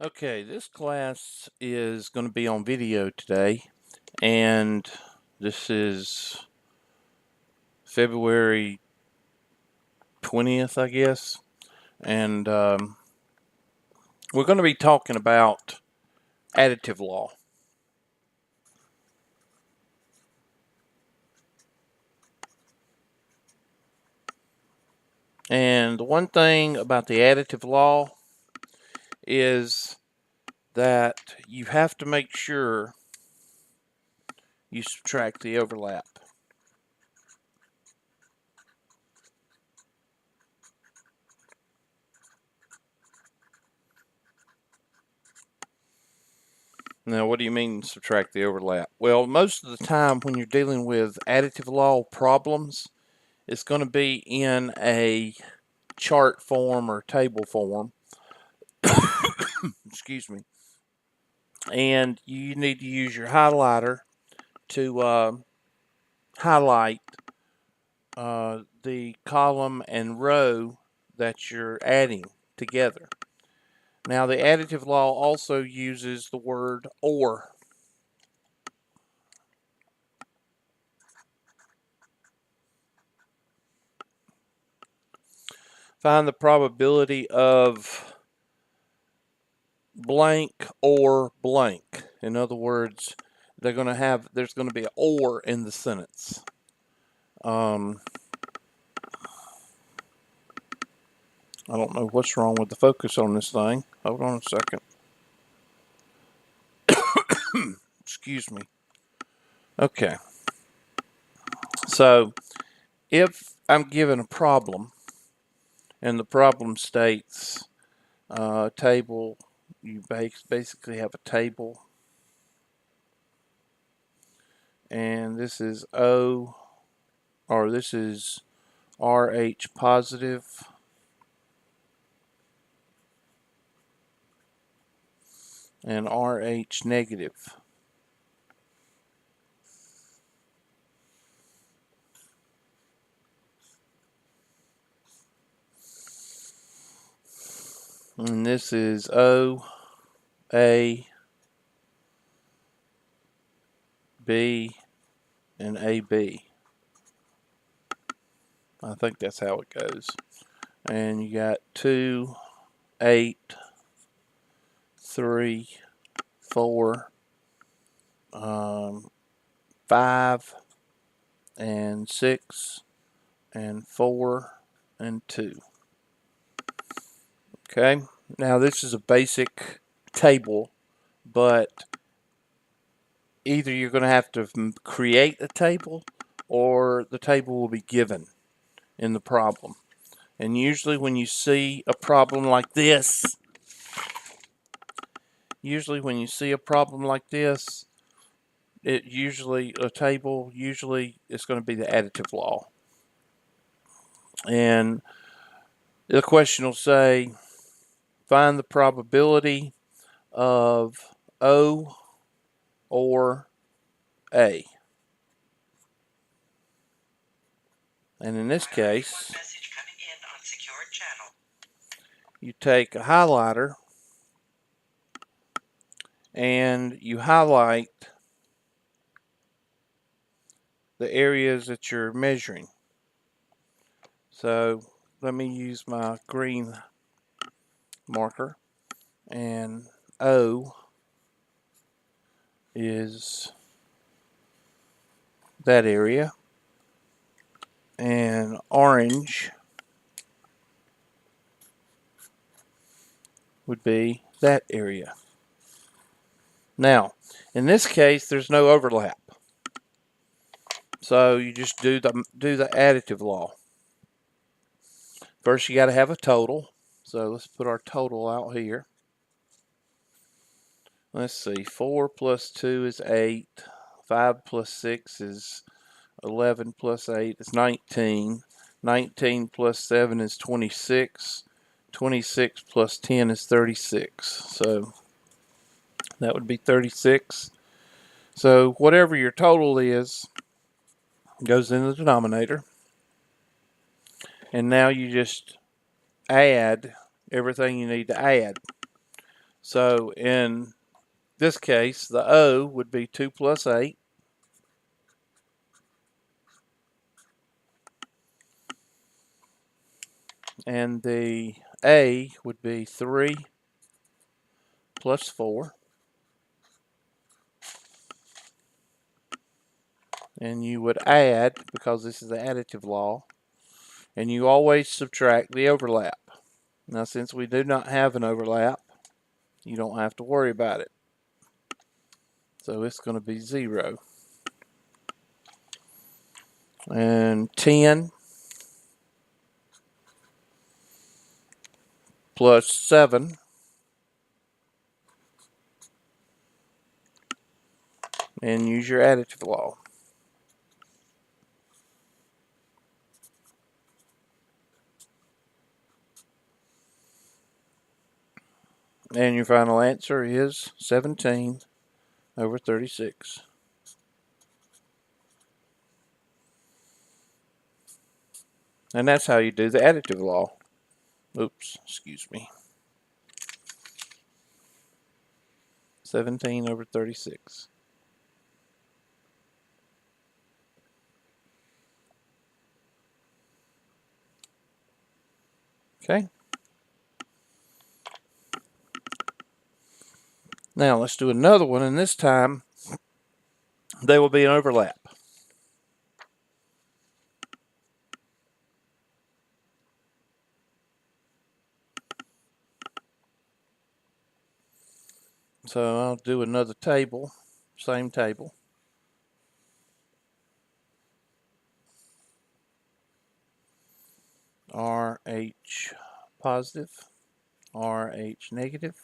Okay, this class is going to be on video today, and this is February 20th, I guess, and we're going to be talking about additive law. And the one thing about the additive law is that you have to make sure you subtract the overlap. Now, what do you mean subtract the overlap? Well, most of the time when you're dealing with additive law problems, it's going to be in a chart form or table form. Excuse me. And you need to use your highlighter to highlight the column and row that you're adding together. Now, the additive law also uses the word or. Find the probability of blank or blank. In other words, there's going to be an or in the sentence. I don't know what's wrong with the focus on this thing. Hold on a second. Excuse me. Okay. So, if I'm given a problem, and the problem states table, you basically have a table, and this is O, or this is RH positive, and RH negative. And this is O, A, B, and AB. I think that's how it goes. And you got 2, 8, 3, 4, 5, and 6, and 4, and 2. Okay, now this is a basic table, but either you're going to have to create a table or the table will be given in the problem. And usually when you see a problem like this, a table usually is going to be the additive law. And the question will say, find the probability of O or A. And in this case, you take a highlighter and you highlight the areas that you're measuring. So let me use my green marker, and O is that area, and orange would be that area. Now, in this case, there's no overlap, so you just do the additive law. First, you got to have a total. So let's put our total out here. Let's see, 4 plus 2 is 8. 5 plus 6 is 11 plus 8 is 19. 19 plus 7 is 26. 26 plus 10 is 36. So that would be 36. So whatever your total is goes in the denominator. And now you just add everything you need to add. So in this case, the O would be 2 plus 8. And the A would be 3 plus 4. And you would add, because this is the additive law, and you always subtract the overlap. Now, since we do not have an overlap, you don't have to worry about it. So it's going to be 0. And 10 plus 7 and use your additive law. And your final answer is 17 over 36. And that's how you do the additive law. Oops, excuse me. 17 over 36. Okay. Now let's do another one, and this time there will be an overlap. So I'll do another table, same table. RH positive, RH negative,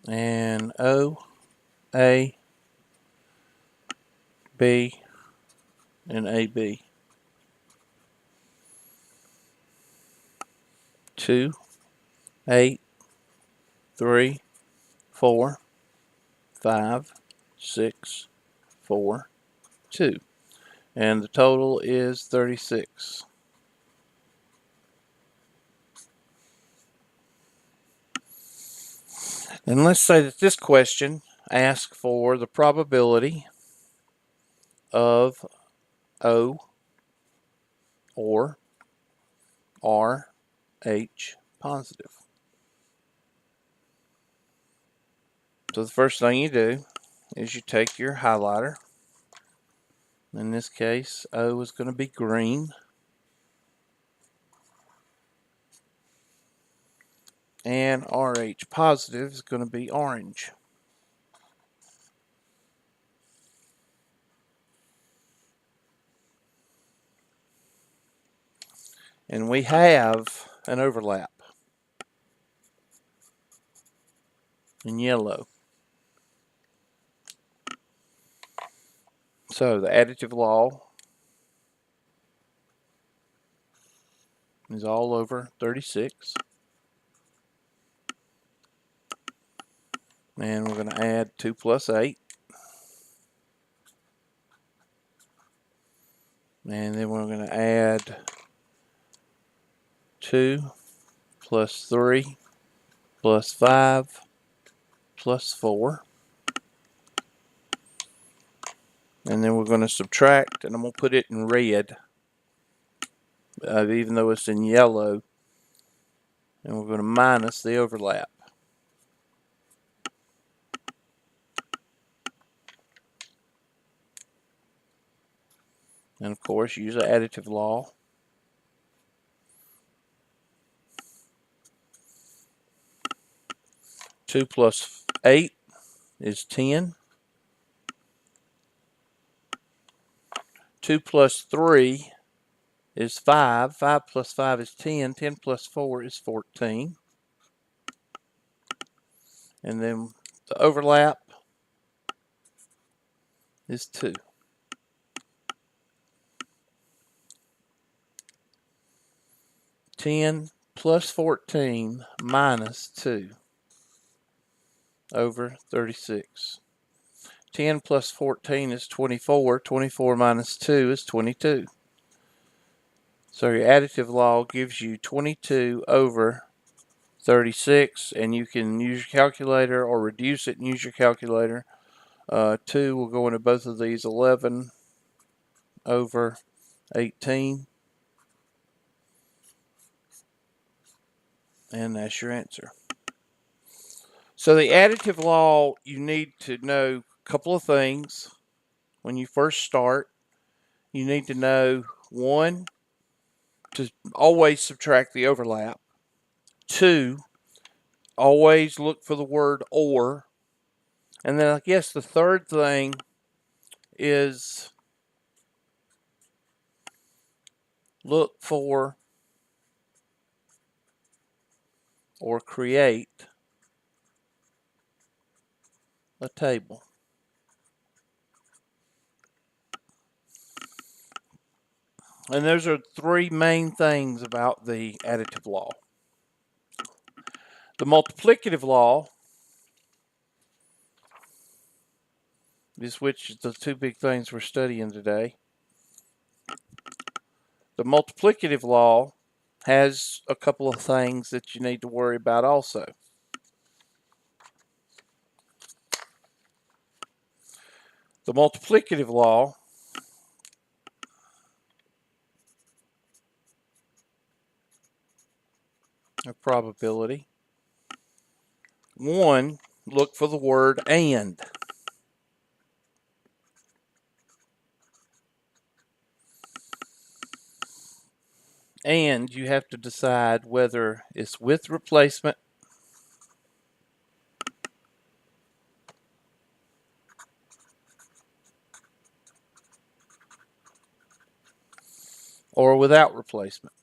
and O, A, B, and AB. 2, 8, 3, 4, 5, 6, 4, 2. And the total is 36. And let's say that this question asks for the probability of O or RH positive. So the first thing you do is you take your highlighter. In this case, O is going to be green. And RH positive is going to be orange. And we have an overlap in yellow. So the additive law is all over 36. And we're going to add 2 plus 8. And then we're going to add 2 plus 3 plus 5 plus 4. And then we're going to subtract, and I'm going to put it in red, even though it's in yellow. And we're going to minus the overlap. And of course, use the additive law. Two plus 8 is 10. 2 plus 3 is 5. 5 plus 5 is 10. 10 plus 4 is 14. And then the overlap is 2. 10 plus 14 minus 2 over 36. 10 plus 14 is 24. 24 minus 2 is 22. So your additive law gives you 22 over 36, and you can use your calculator or reduce it and use your calculator. 2 will go into both of these, 11 over 18, and that's your answer. So the additive law, you need to know a couple of things when you first start. You need to know, 1, to always subtract the overlap. 2, always look for the word or. And then I guess the third thing is look for or create a table. And those are 3 main things about the additive law. The multiplicative law is which is the 2 big things we're studying today. The multiplicative law has a couple of things that you need to worry about also. The multiplicative law of probability. 1, look for the word and. And you have to decide whether it's with replacement or without replacement.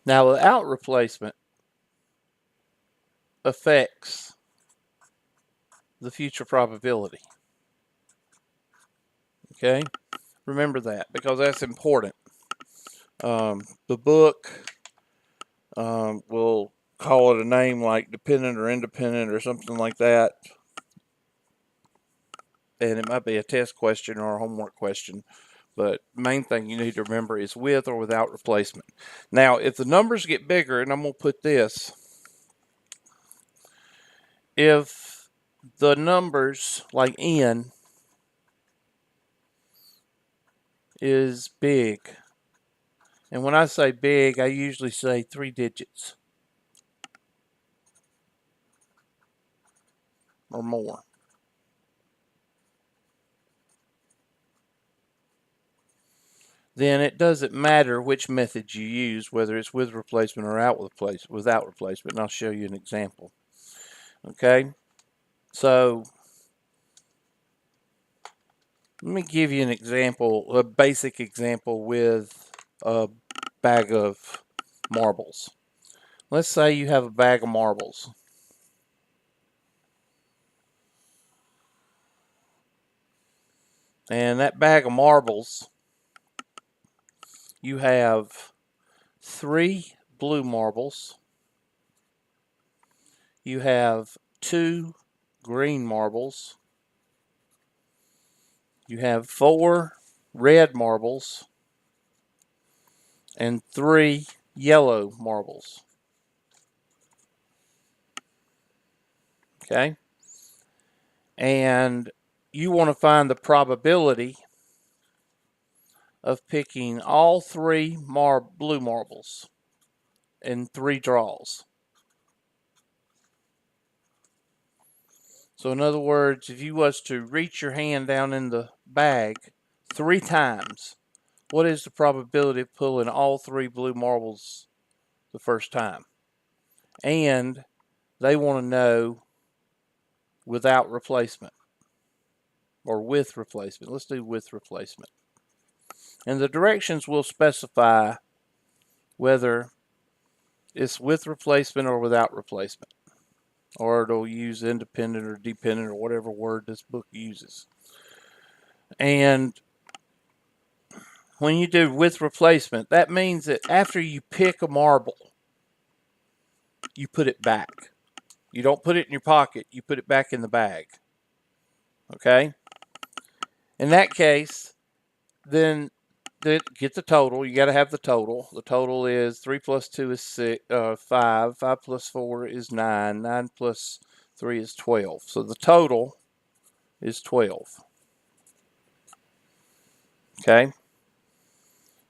Now, without replacement affects the future probability. Okay? Remember that, because that's important. The book will call it a name like dependent or independent or something like that. And it might be a test question or a homework question. But main thing you need to remember is with or without replacement. Now, if the numbers get bigger, and I'm going to put this, if the numbers like n is big, and when I say big, I usually say 3 digits or more. Then it doesn't matter which method you use, whether it's with replacement or without replacement, and I'll show you an example. Okay, so let me give you an example, a basic example with a bag of marbles. Let's say you have a bag of marbles. And that bag of marbles, you have 3 blue marbles, you have 2 green marbles, you have 4 red marbles, and 3 yellow marbles. Okay? And you want to find the probability of picking all 3 blue marbles in 3 draws. So in other words, if you was to reach your hand down in the bag 3 times, what is the probability of pulling all 3 blue marbles the first time? And they want to know without replacement or with replacement. Let's do with replacement. And the directions will specify whether it's with replacement or without replacement. Or it'll use independent or dependent or whatever word this book uses. And when you do with replacement, that means that after you pick a marble, you put it back. You don't put it in your pocket. You put it back in the bag. Okay? In that case, then get the total. You got to have the total. The total is 3 plus 2 is 5. 5 plus 4 is 9. 9 plus 3 is 12. So the total is 12. Okay?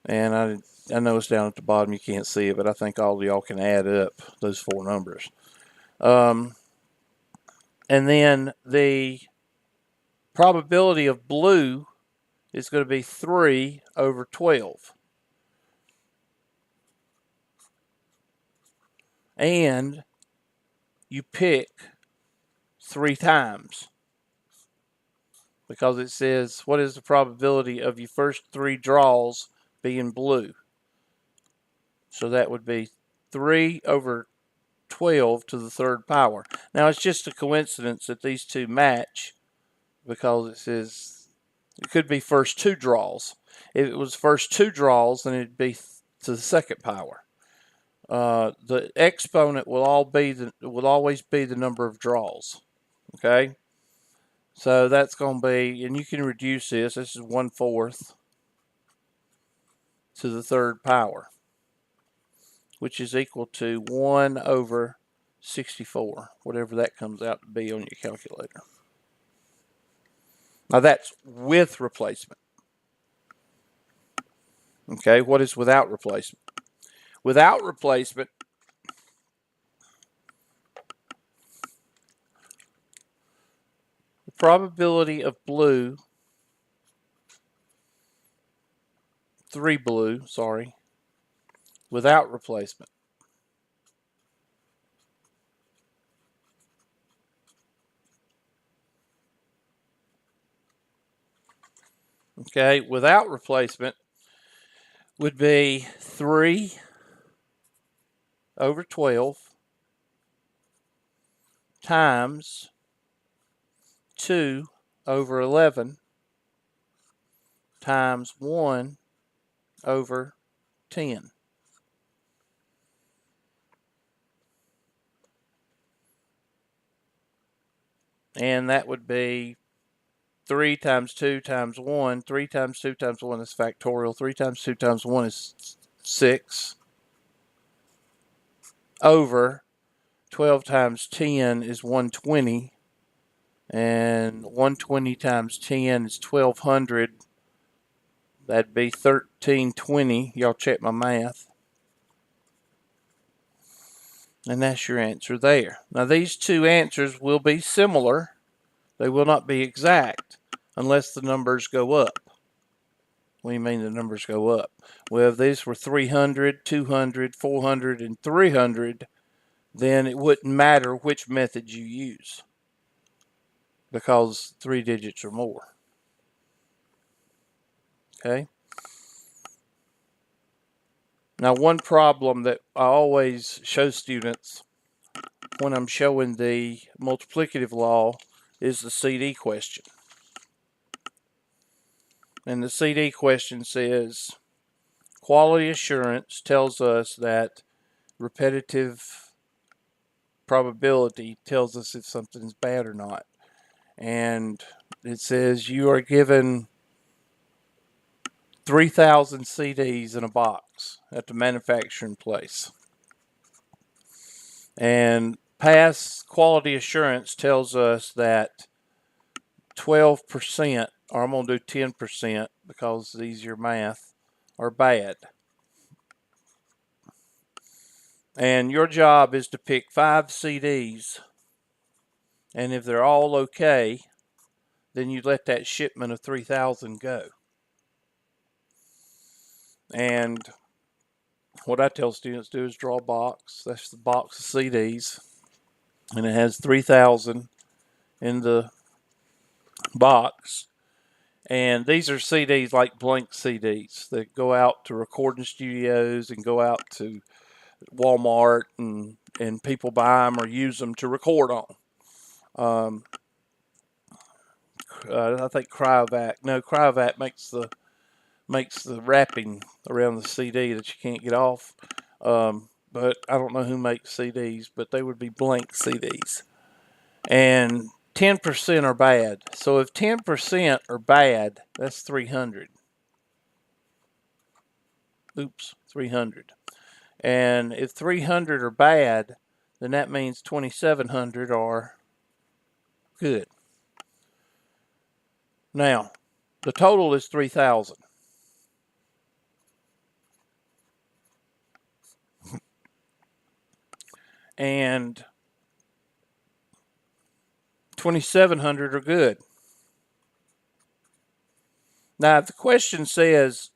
And I know it's down at the bottom. You can't see it, but I think all of y'all can add up those four numbers. And then the probability of blue is going to be 3 over 12. And you pick 3 times, because it says, what is the probability of your first 3 draws being blue? So that would be 3 over 12 to the third power. Now, it's just a coincidence that these two match, because it says it could be first 2 draws. If it was first 2 draws, then it'd be to the second power. The exponent will always be the number of draws. Okay, so that's going to be, and you can reduce this. This is 1/4 to the third power, which is equal to 1 over 64, whatever that comes out to be on your calculator. Now that's with replacement. Okay, what is without replacement? Without replacement, the probability of blue, 3 blue, sorry, without replacement. Okay, without replacement would be 3 over 12 times 2 over 11 times 1 over 10. And that would be 3 times 2 times 1. 3 times 2 times 1 is factorial. 3 times 2 times 1 is 6. Over 12 times 10 is 120. And 120 times 10 is 1200. That'd be 1320. Y'all check my math. And that's your answer there. Now these two answers will be similar. They will not be exact unless the numbers go up. What do you mean the numbers go up? Well, if these were 300, 200, 400, and 300, then it wouldn't matter which method you use, because 3 digits or more. Okay? Now, one problem that I always show students when I'm showing the multiplicative law is the CD question. And the CD question says, quality assurance tells us that repetitive probability tells us if something's bad or not. And it says you are given 3,000 CDs in a box at the manufacturing place. And past quality assurance tells us that 12%, or I'm going to do 10% because it's easier math, are bad. And your job is to pick 5 CDs, and if they're all okay, then you let that shipment of 3,000 go. And what I tell students to do is draw a box. That's the box of CDs, and it has 3,000 in the box. And these are CDs like blank CDs that go out to recording studios and go out to Walmart, and people buy them or use them to record on. I think Cryovac makes the wrapping around the CD that you can't get off. but I don't know who makes CDs, but they would be blank CDs. And 10% are bad. So if 10% are bad, that's 300. Oops, 300. And if 300 are bad, then that means 2,700 are good. Now, the total is 3,000. And 2,700 are good. Now, if the question says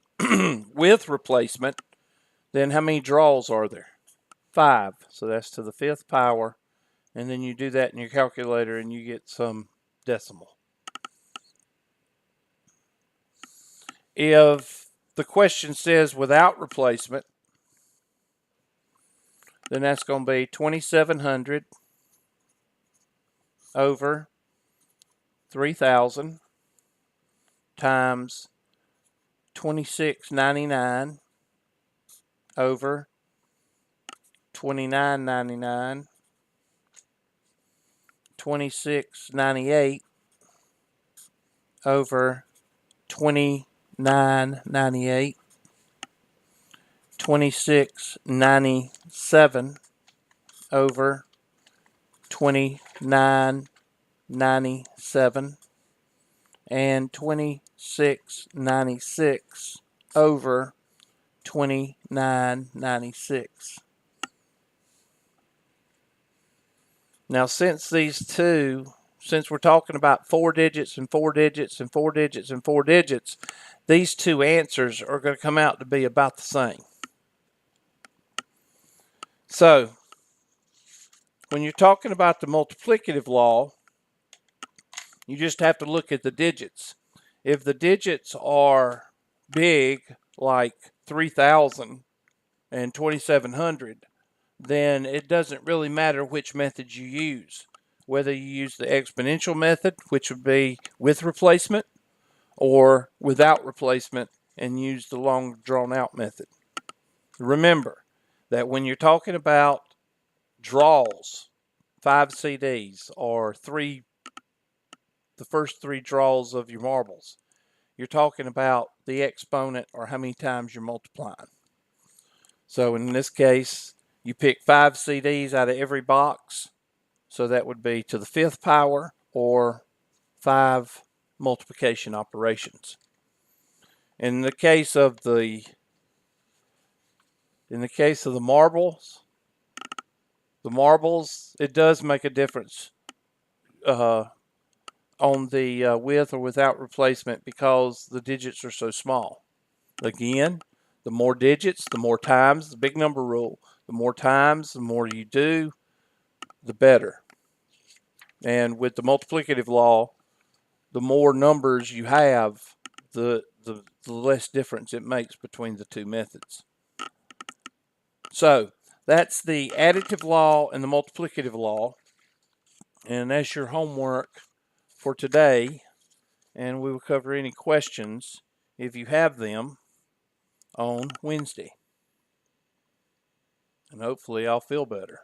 with replacement, then how many draws are there? 5. So that's to the 5th power. And then you do that in your calculator and you get some decimal. If the question says without replacement, then that's going to be 2,700 over 3,000 times 26.99 over 29.99, 26.98 over 29.98, 26.97 over 29.97, and 26.96 over 29.96. Now, since we're talking about 4 digits and 4 digits and 4 digits and 4 digits, these two answers are going to come out to be about the same. So, when you're talking about the multiplicative law, you just have to look at the digits. If the digits are big, like 3,000 and 2,700, then it doesn't really matter which method you use. Whether you use the exponential method, which would be with replacement, or without replacement and use the long drawn out method. Remember that when you're talking about draws, 5 CDs or the first 3 draws of your marbles, you're talking about the exponent or how many times you're multiplying. So in this case, you pick 5 CDs out of every box. So that would be to the 5th power or 5 multiplication operations. In the case of the marbles, it does make a difference on the with or without replacement because the digits are so small. Again, the more digits, the more times, the big number rule. The more times, the more you do, the better. And with the multiplicative law, the more numbers you have, the less difference it makes between the two methods. So that's the additive law and the multiplicative law. And that's your homework for today. And we will cover any questions, if you have them, on Wednesday. And hopefully I'll feel better.